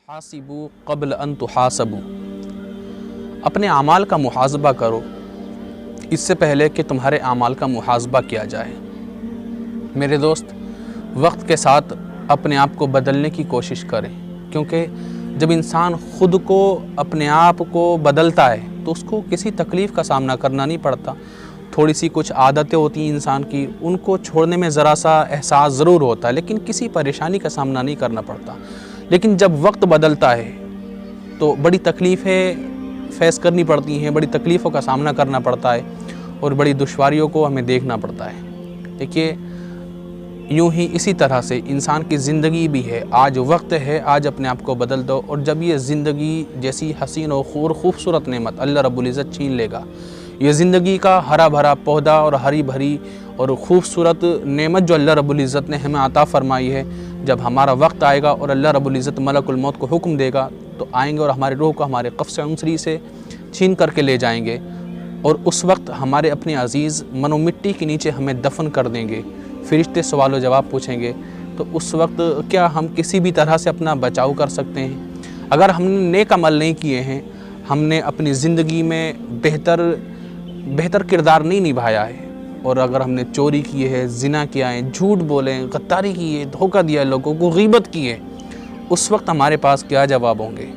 हासिबू क़ब्ल अन तुहासबू, अपने आमाल का मुहासबा करो इससे पहले कि तुम्हारे आमाल का मुहासबा किया जाए। मेरे दोस्त, वक्त के साथ अपने आप को बदलने की कोशिश करें, क्योंकि जब इंसान ख़ुद को अपने आप को बदलता है तो उसको किसी तकलीफ़ का सामना करना नहीं पड़ता। थोड़ी सी कुछ आदतें होती हैं इंसान की, उनको छोड़ने में ज़रा सा एहसास ज़रूर होता है, लेकिन किसी परेशानी का सामना नहीं करना पड़ता। लेकिन जब वक्त बदलता है तो बड़ी तकलीफ़ें फेस करनी पड़ती हैं, बड़ी तकलीफ़ों का सामना करना पड़ता है और बड़ी दुश्वारियों को हमें देखना पड़ता है। देखिए, यूँ ही इसी तरह से इंसान की ज़िंदगी भी है। आज वक्त है, आज अपने आप को बदल दो, और जब ये ज़िंदगी जैसी हसीन और ख़ूबसूरत नेमत अल्लाह रब्बुल इज़्ज़त छीन लेगा, ये ज़िंदगी का हरा भरा पौधा और हरी भरी और ख़ूबसूरत नेमत जो अल्लाह रब्बुल इज़्ज़त ने हमें अता फ़रमाई है, जब हमारा वक्त आएगा और अल्लाह रब्बुल इज़्ज़त मलकुल मौत को हुक्म देगा तो आएंगे और हमारे रूह को हमारे क़ब्ज़ उंसरी से छीन करके ले जाएंगे, और उस वक्त हमारे अपने अज़ीज़ मनो मिट्टी के नीचे हमें दफन कर देंगे। फ़रिश्ते सवाल व जवाब पूछेंगे, तो उस वक्त क्या हम किसी भी तरह से अपना बचाव कर सकते हैं? अगर हमने नेक अमल नहीं किए हैं, हमने अपनी ज़िंदगी में बेहतर किरदार नहीं निभाया है, और अगर हमने चोरी की है, ज़िना किया है, झूठ बोले, गद्दारी की है, धोखा दिया है, लोगों को गीबत की है, उस वक्त हमारे पास क्या जवाब होंगे?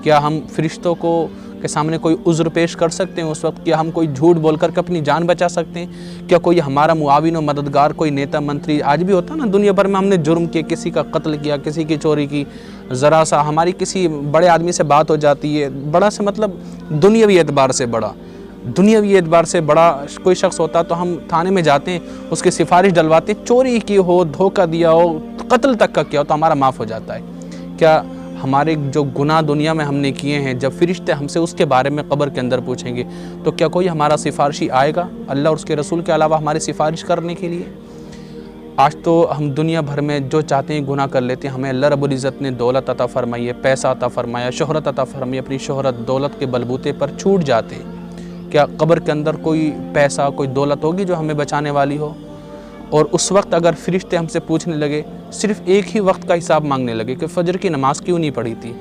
क्या हम फ़रिश्तों के सामने कोई उज़्र पेश कर सकते हैं? उस वक्त क्या हम कोई झूठ बोल कर के अपनी जान बचा सकते हैं? क्या कोई हमारा मुआविन और मददगार, कोई नेता मंत्री, आज भी होता ना दुनिया भर में, हमने जुर्म किया, किसी का कत्ल किया, किसी की चोरी की, ज़रा सा हमारी किसी बड़े आदमी से बात हो जाती है, बड़ा से मतलब दुनियावी एतबार से बड़ा कोई शख्स होता तो हम थाने में जाते हैं, उसकी सिफारिश डलवाते, चोरी की हो, धोखा दिया हो, कत्ल तक का किया हो, तो हमारा माफ़ हो जाता है। क्या हमारे जो गुनाह दुनिया में हमने किए हैं, जब फ़रिश्ते हमसे उसके बारे में कब्र के अंदर पूछेंगे, तो क्या कोई हमारा सिफारिशी आएगा अल्लाह और उसके रसूल के अलावा हमारी सिफारिश करने के लिए? आज तो हम दुनिया भर में जो चाहते हैं गुनाह कर लेते हैं। हमें अल्लाह रब्बुल इज़्ज़त ने दौलत अता फ़रमाई है, पैसा अता फ़रमाया, शोहरत अता फ़रमाई, अपनी शोहरत दौलत के बलबूते पर छूट जाते हैं। क्या कब्र के अंदर कोई पैसा, कोई दौलत होगी जो हमें बचाने वाली हो? और उस वक्त अगर फ़रिश्ते हमसे पूछने लगे, सिर्फ़ एक ही वक्त का हिसाब मांगने लगे कि फ़जर की नमाज़ क्यों नहीं पढ़ी थी,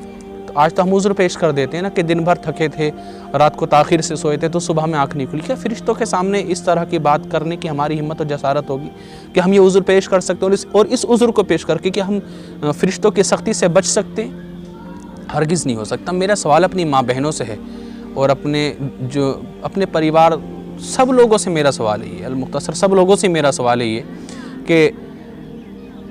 तो आज तो हम उज़्र पेश कर देते हैं ना कि दिन भर थके थे, रात को ताख़िर से सोए थे, तो सुबह में आँख नहीं खुली। क्या फ़रिश्तों के सामने इस तरह की बात करने की हमारी हिम्मत और जसारत होगी कि हम ये उज़्र पेश कर सकते हैं? और इस उज़्र को पेश करके कि हम फ़रिश्तों की सख्ती से बच सकते हैं? हरगिज़ नहीं हो सकता। मेरा सवाल अपनी माँ बहनों से है और अपने परिवार सब लोगों से मेरा सवाल है ये, अल-मुख्तसर सब लोगों से मेरा सवाल है ये कि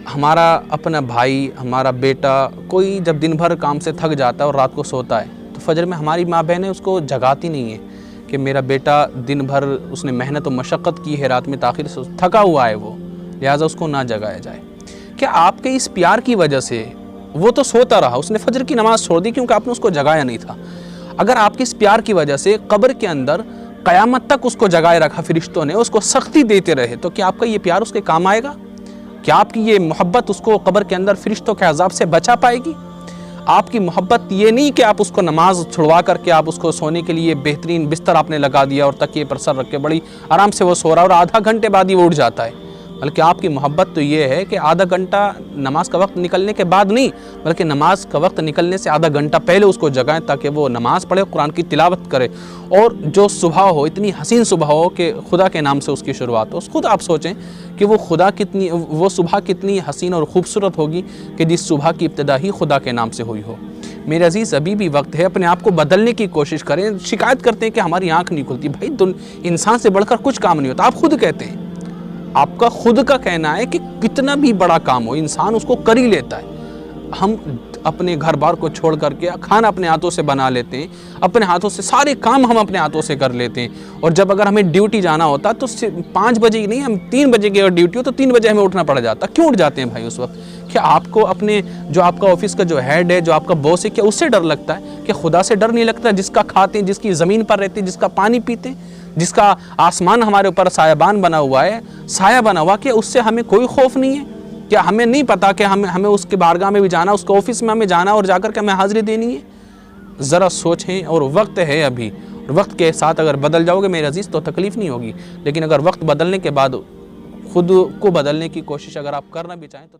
हमारा अपना भाई, हमारा बेटा, कोई जब दिन भर काम से थक जाता है और रात को सोता है, तो फजर में हमारी माँ बहनें उसको जगाती नहीं है कि मेरा बेटा दिन भर उसने मेहनत और मशक्क़त की है, रात में ताख़िर से थका हुआ है वो, लिहाजा उसको ना जगाया जाए। क्या आपके इस प्यार की वजह से वो तो सोता रहा, उसने फजर की नमाज़ छोड़ दी क्योंकि आपने उसको जगाया नहीं था। अगर आपके इस प्यार की वजह से कब्र के अंदर क़यामत तक उसको जगाए रखा, फ़रिश्तों ने उसको सख्ती देते रहे, तो क्या आपका ये प्यार उसके काम आएगा? क्या आपकी ये मोहब्बत उसको कब्र के अंदर फ़रिश्तों के अज़ाब से बचा पाएगी? आपकी मोहब्बत ये नहीं कि आप उसको नमाज छुड़वा करके आप उसको सोने के लिए बेहतरीन बिस्तर आपने लगा दिया और तकिए पर सर रख के बड़ी आराम से वो सो रहा और आधा घंटे बाद ही वो उठ जाता है। बल्कि आपकी मोहब्बत तो ये है कि आधा घंटा नमाज का वक्त निकलने के बाद नहीं, बल्कि नमाज का वक्त निकलने से आधा घंटा पहले उसको जगाएं ताकि वो नमाज़ पढ़े, कुरान की तिलावत करे, और जो सुबह हो, इतनी हसीन सुबह हो कि खुदा के नाम से उसकी शुरुआत हो। खुद आप सोचें कि वो सुबह कितनी हसीन और ख़ूबसूरत होगी कि जिस सुबह की इब्तिदा ही खुदा के नाम से हुई हो। मेरे अजीज़, अभी भी वक्त है, अपने आप को बदलने की कोशिश करें। शिकायत करते हैं कि हमारी आँख नहीं खुलती। भाई, इंसान से बढ़कर कुछ काम नहीं होता। आप खुद कहते हैं, आपका खुद का कहना है कि कितना भी बड़ा काम हो इंसान उसको कर ही लेता है। हम अपने घर बार को छोड़ करके खाना अपने हाथों से बना लेते हैं, अपने हाथों से सारे काम हम अपने हाथों से कर लेते हैं, और जब अगर हमें ड्यूटी जाना होता तो 5 बजे ही नहीं, हम 3 बजे की अगर ड्यूटी हो तो 3 बजे हमें उठना पड़ जाता। क्यों उठ जाते हैं भाई उस वक्त? क्या आपको अपने जो आपका ऑफिस का जो हेड है, जो आपका बॉस है, क्या उससे डर लगता है? क्या खुदा से डर नहीं लगता, जिसका खाते हैं, जिसकी ज़मीन पर रहते हैं, जिसका पानी पीते हैं, जिसका आसमान हमारे ऊपर सायाबान बना हुआ है, साया बना हुआ, कि उससे हमें कोई खौफ नहीं है? क्या हमें नहीं पता कि हमें उसके बारगाह में भी जाना, उसके ऑफिस में हमें जाना और जाकर के हमें हाज़िरी देनी है? ज़रा सोचें, और वक्त है अभी, वक्त के साथ अगर बदल जाओगे मेरे अजीज़ तो तकलीफ़ नहीं होगी, लेकिन अगर वक्त बदलने के बाद खुद को बदलने की कोशिश अगर आप करना भी चाहें तो